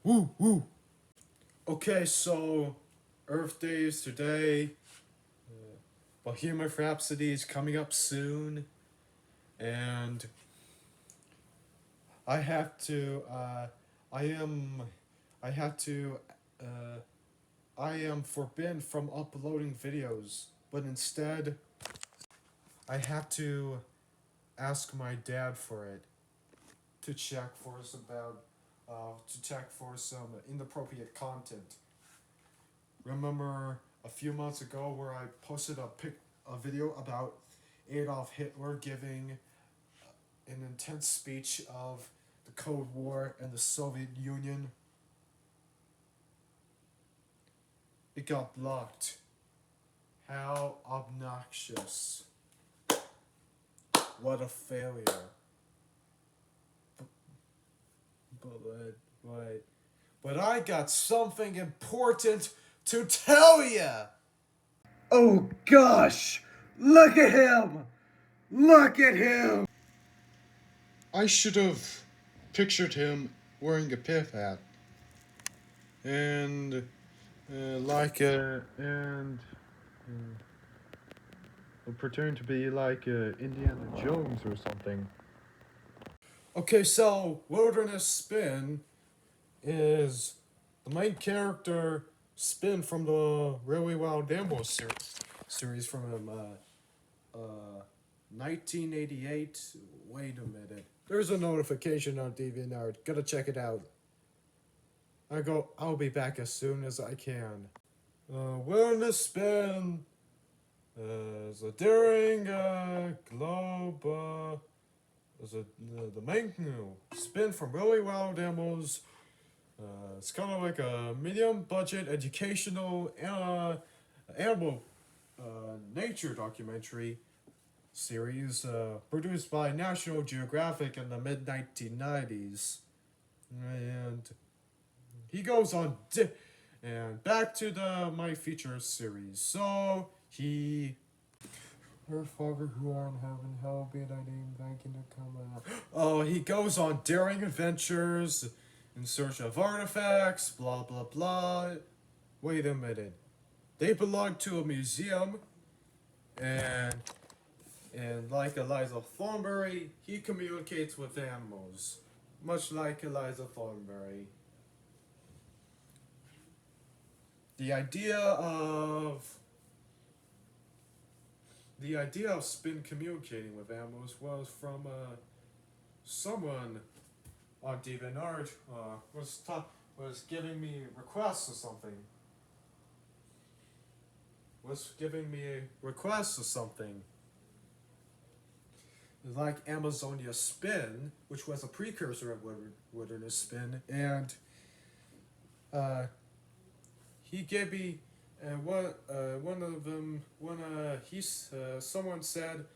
Woo, woo. Okay, so Earth Day is today. Bohemian Rhapsody is coming up soon, and I have to. I am. I have to. Uh, I am forbidden from uploading videos, but instead, I have to ask my dad for it to check for some about. To check for some inappropriate content. Remember a few months ago where I posted a video about Adolf Hitler giving an intense speech of the Cold War and the Soviet Union? It got blocked. How obnoxious. What a failure. But, but I got something important to tell ya! Oh gosh! Look at him! Look at him! I should have pictured him wearing a pith hat. And, pretending to be like Indiana Jones or something. Okay, so Wilderness Spin is the main character Spin from the Really Wild Animals series from 1988. Wait a minute. There's a notification on DeviantArt. Gotta check it out. I'll be back as soon as I can. Wilderness Spin is a daring globe. Is the main spin from Really Wild Animals. It's kind of like a medium budget educational animal nature documentary series produced by National Geographic in the mid 1990s. And he goes on and back to the My Feature series. So he. Our Father who art in heaven, hallowed be thy name, thy kingdom come. Oh, he goes on daring adventures in search of artifacts, blah blah blah. Wait a minute. They belong to a museum, and like Eliza Thornberry, he communicates with animals, much like Eliza Thornberry. The idea of Spin communicating with animals was from someone on DeviantArt was giving me requests or something. Like Amazonia Spin, which was a precursor of Wilderness Spin, and he gave me one of them when someone said,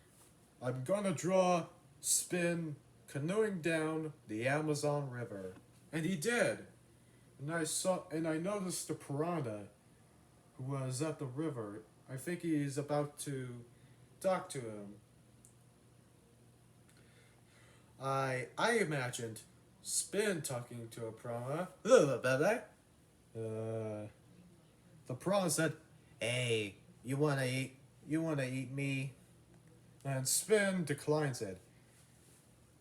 "I'm gonna draw Spin canoeing down the Amazon River," and he did. And I noticed the piranha who was at the river. I think he's about to talk to him. I imagined Spin talking to a piranha. The piranha said, "Hey, you wanna eat me?" And Spin declines it.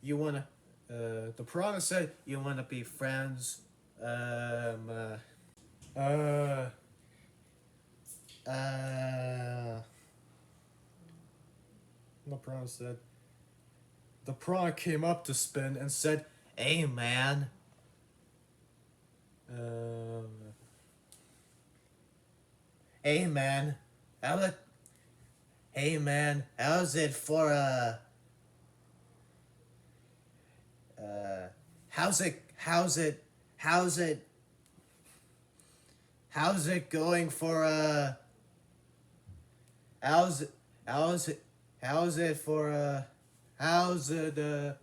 The piranha said, "You wanna be friends?" The piranha said, the piranha came up to Spin and said, "Hey, man. Hey, man. How it? Hey, man. How's it for How's it? How's it going for How's it? How's it for How's it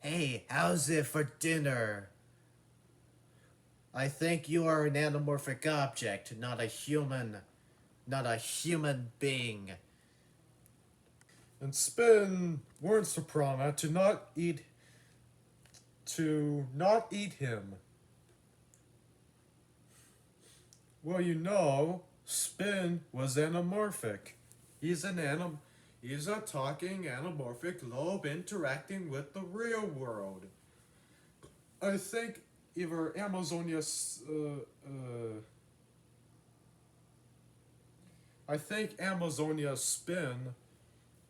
Hey, how's it for dinner? I think you are an anamorphic object, not a human being." and Spin warns the piranha to not eat him. Well, you know, Spin was anamorphic. He's a talking anamorphic globe interacting with the real world. I think either Amazonia Spin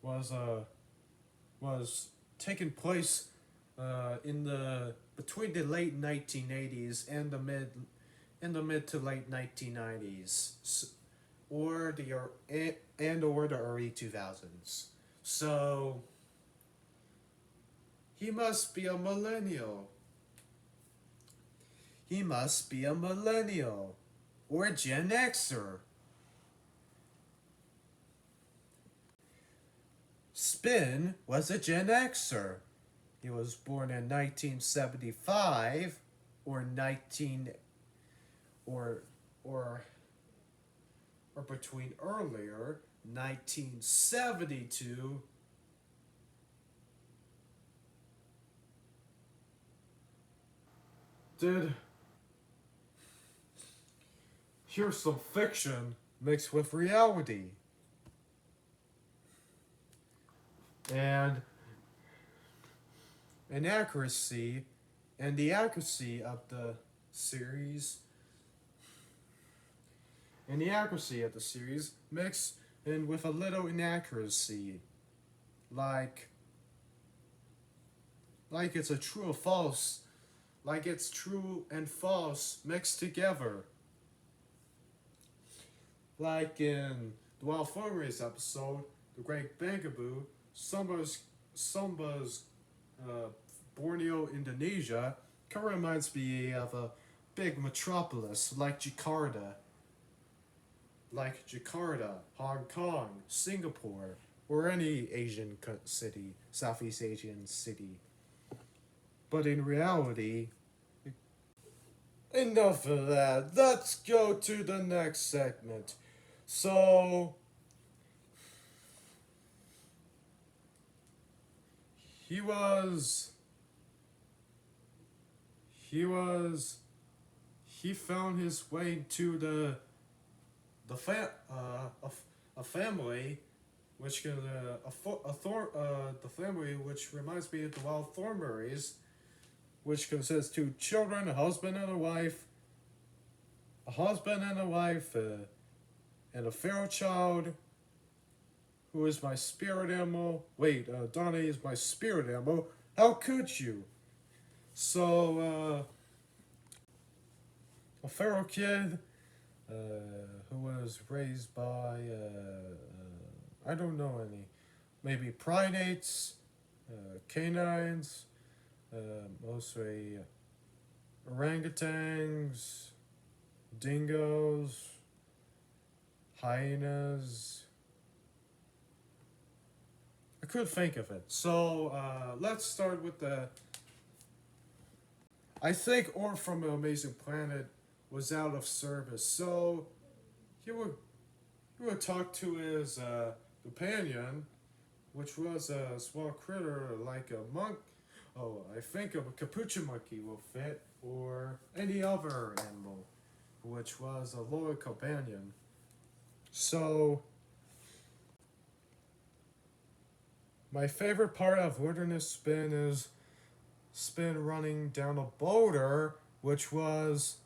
was taking place between the late 1980s and the mid to late 1990s, or the early 2000s. So he must be a millennial. Or a Gen Xer. Spin was a Gen Xer. He was born in 1975 or between earlier 1972 here's some fiction mixed with reality. And the accuracy of the series mixed in with a little inaccuracy, like it's a true or false, like it's true and false mixed together. Like in the Wild Thornberrys episode, The Great Bangaboo, Samba's Borneo, Indonesia, kind of reminds me of a big metropolis like Jakarta, Hong Kong, Singapore, or any Southeast Asian city. But in reality, enough of that. Let's go to the next segment. So, he found his way to the family, which the family which reminds me of the Wild Thornberrys, which consists 2 children, a husband and a wife, and a feral child, who is my spirit animal. Wait, Donnie is my spirit animal. How could you? So, a feral kid, who was raised by, I don't know any, maybe primates, canines, mostly orangutans, dingoes, hyenas. I couldn't think of it. So, let's start with I think Orb from the Amazing Planet was out of service, so he would talk to his companion, which was a small critter like a monk. Oh, I think a capuchin monkey will fit, or any other animal, which was a loyal companion. So, my favorite part of Wilderness Spin is Spin running down a boulder, which was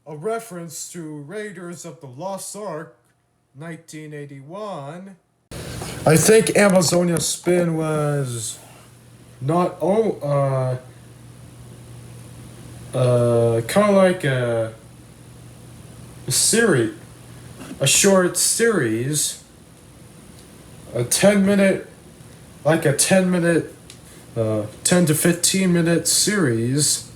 a reference to Raiders of the Lost Ark, 1981. I think Amazonia Spin was not kind of like a series, a short series, a 10-minute, 10 to 15 minute series,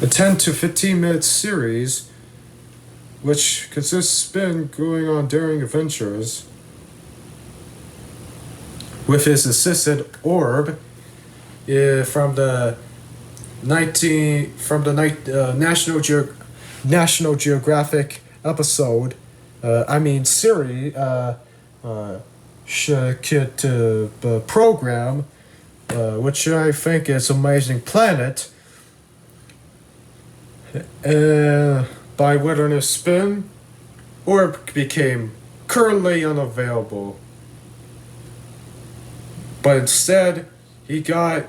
a 10 to 15 minute series, which consists of Spin going on daring adventures with his assistant Orb, from the National Geographic episode Siri, kit program, which I think is Amazing Planet, by Wilderness Spin, or it became currently unavailable. But instead, he got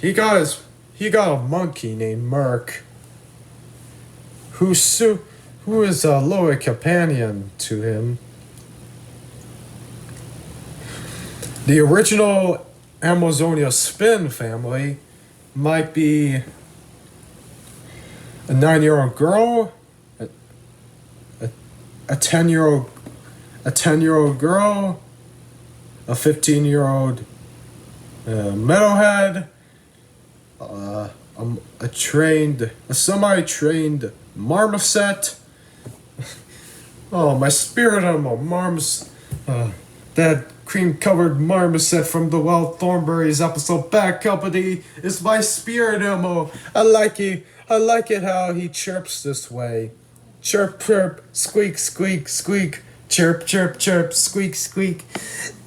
a monkey named Merc, who is a loyal companion to him. The original Amazonia Spin family might be a 9-year-old girl, a 10-year-old girl, a 15-year-old metalhead, a semi-trained marmoset. Oh, my spirit animal, that cream-covered marmoset from the Wild Thornberries episode Bad Company is my spirit animal. I like it how he chirps this way. Chirp, chirp, squeak, squeak, squeak. Chirp, chirp, chirp, squeak, squeak.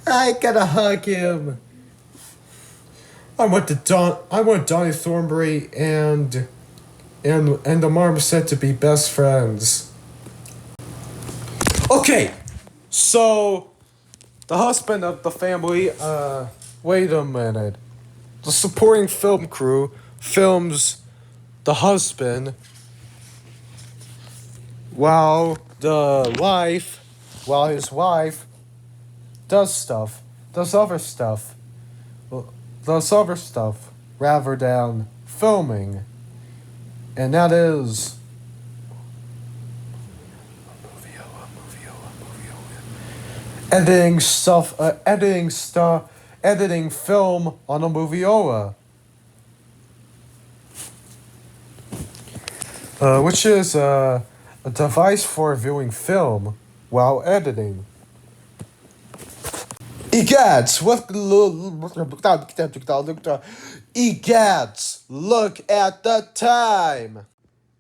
I gotta hug him. I want Donnie Thornberry and the marmoset to be best friends. Okay, so the husband of the family, wait a minute. The supporting film crew films the husband while his wife does other stuff rather than filming. And that is editing film on a Moviola, which is a device for viewing film while editing. Egads, look at the time.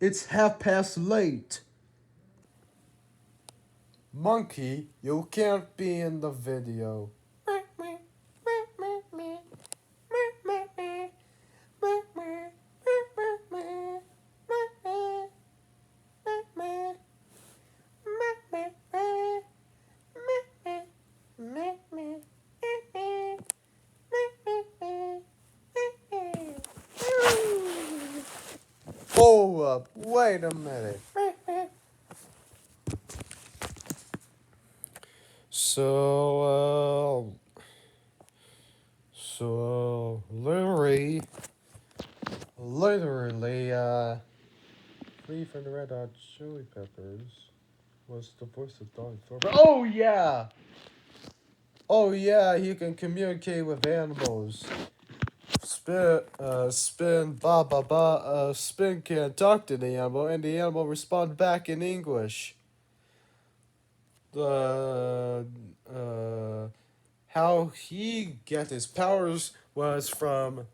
It's 8:30. Monkey, you can't be in the video. Hold up, wait a minute. So, literally, Flea from the Red Hot Chili Peppers was the voice of Donnie Thornberry. Oh yeah, he can communicate with animals. Spin Spin can talk to the animal, and the animal responds back in English. How he get his powers was from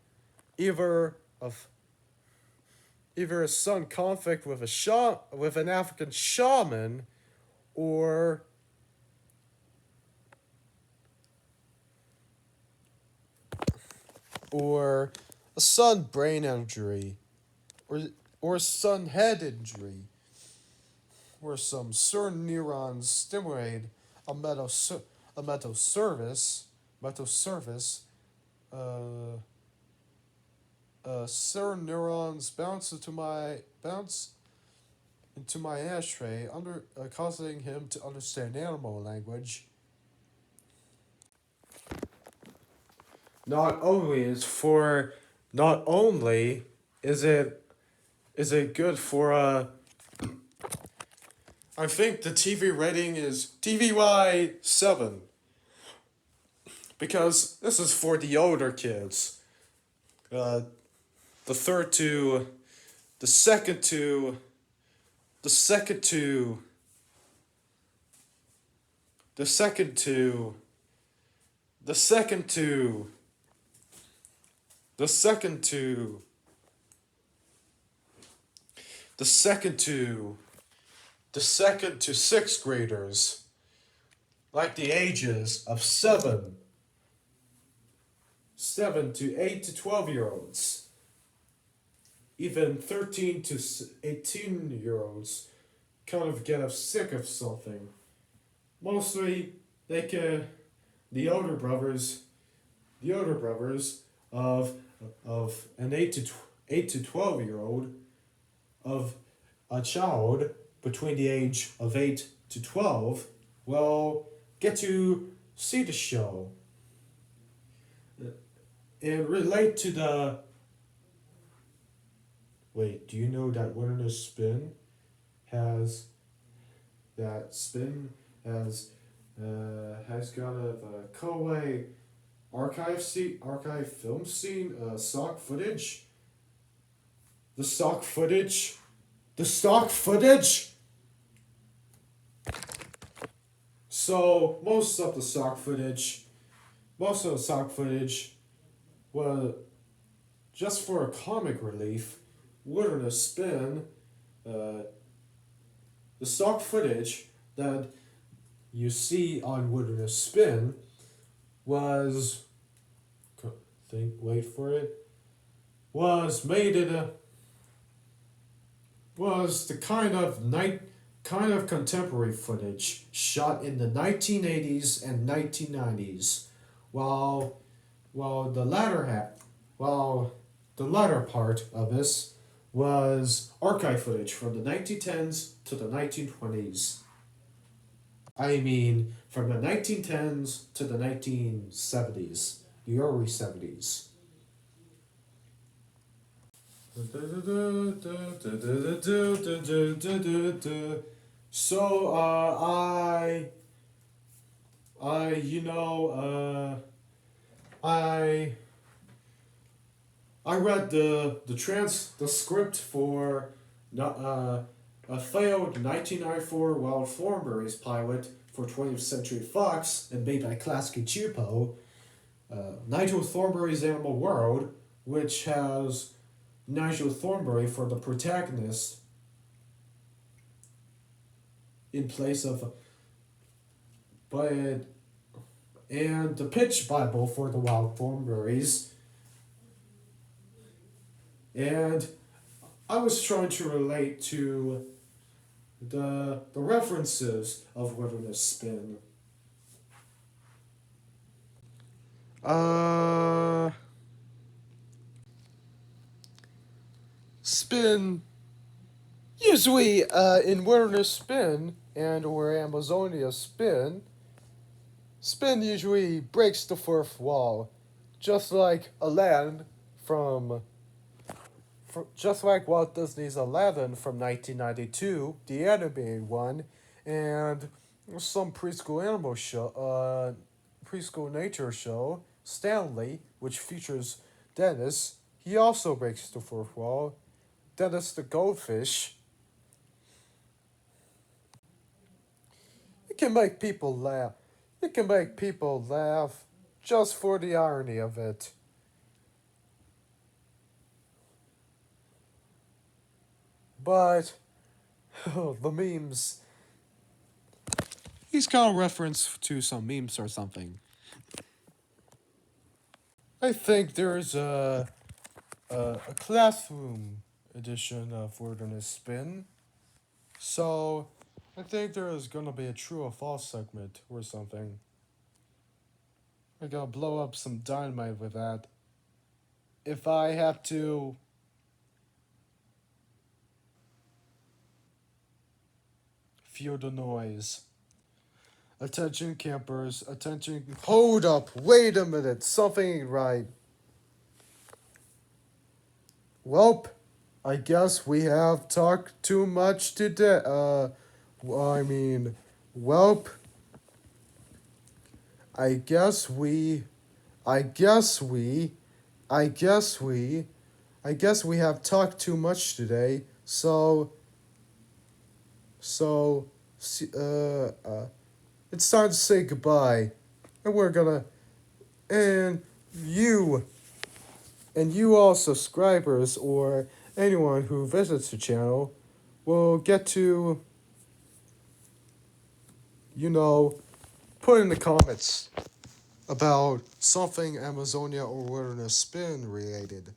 either a sudden conflict with an African shaman, or a sudden brain injury, or a sudden head injury, where some certain neurons stimulate a metal surface, certain neurons bounce into my ashtray, causing him to understand animal language. Not only is it good for I think the TV rating is TVY7, because this is for the older kids. The second two the 2nd to 6th graders, like the ages of 7 to 8 to 12-year-olds, even 13 to 18-year-olds kind of get sick of something. Mostly, the older brothers of an 8 to 12-year-old, of a child between the age of 8 to 12 will get to see the show and relate to the. Wait, do you know that Wilderness Spin has got a Koei archive film scene stock footage. The stock footage. So most of the stock footage was just for a comic relief. Wilderness Spin, the stock footage that you see on Wilderness Spin was made in a was the kind of contemporary footage shot in the 1980s and 1990s, while the latter part of this was archive footage from the 1910s to the 1920s. I mean, from the 1910s to the 1970s, the early 70s. So, I read the script for a failed 1994 Wild Thornberrys pilot for 20th Century Fox and made by Klasky Csupo, Nigel Thornberry's Animal World, which has Nigel Thornberry for the protagonist in place of and the pitch Bible for the Wild Thornberrys. And I was trying to relate to the references of Wilderness Spin. Spin usually in Wilderness Spin and or Amazonia Spin usually breaks the fourth wall, just like Aladdin just like Walt Disney's Aladdin from 1992, the animated one, and some preschool nature show, Stanley, which features Dennis. He also breaks the fourth wall. Dennis the goldfish. It can make people laugh. Just for the irony of it. But the memes. He's got a reference to some memes or something. I think there's a classroom edition of Wilderness Spin. So I think there is gonna be a true or false segment or something. I gotta blow up some dynamite with that. If I have to. Feel the noise. Attention campers, attention. Hold up, wait a minute, something ain't right. Welp, I guess we have talked too much today. Welp. I guess we have talked too much today. So, it's time to say goodbye. And you all subscribers or anyone who visits the channel will get to put in the comments about something Amazonia or Wilderness Spin related.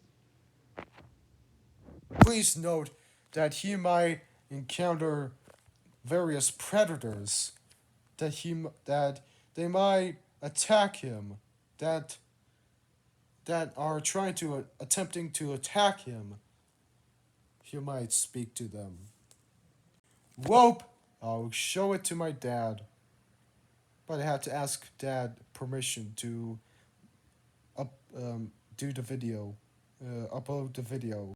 Please note that he might encounter various predators, that they might attack him, that are attempting to attack him. He might speak to them. Whoop! I'll show it to my dad. But I have to ask Dad permission to do the video, upload the video.